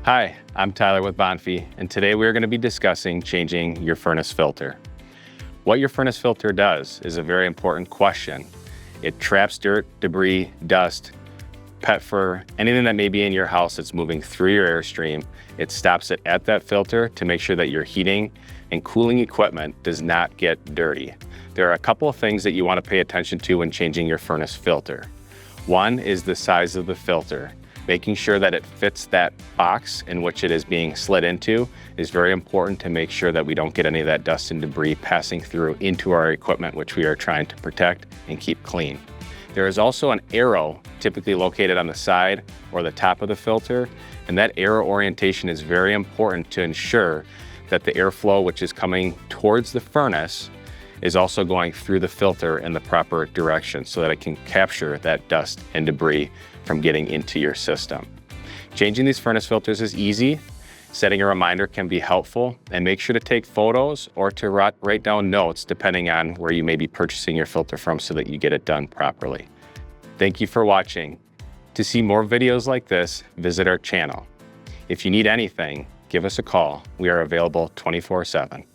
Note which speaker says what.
Speaker 1: Hi, I'm Tyler with Bonfe, and today we're going to be discussing changing your furnace filter. What your furnace filter does is a very important question. It traps dirt, debris, dust, pet fur, anything that may be in your house that's moving through your airstream. It stops it at that filter to make sure that your heating and cooling equipment does not get dirty. There are a couple of things that you want to pay attention to when changing your furnace filter. One is the size of the filter. Making sure that it fits that box in which it is being slid into is very important to make sure that we don't get any of that dust and debris passing through into our equipment, which we are trying to protect and keep clean. There is also an arrow typically located on the side or the top of the filter, and that arrow orientation is very important to ensure that the airflow which is coming towards the furnace is also going through the filter in the proper direction so that it can capture that dust and debris from getting into your system. Changing these furnace filters is easy. Setting a reminder can be helpful, and make sure to take photos or to write down notes depending on where you may be purchasing your filter from so that you get it done properly. Thank you for watching. To see more videos like this, visit our channel. If you need anything, give us a call. We are available 24/7.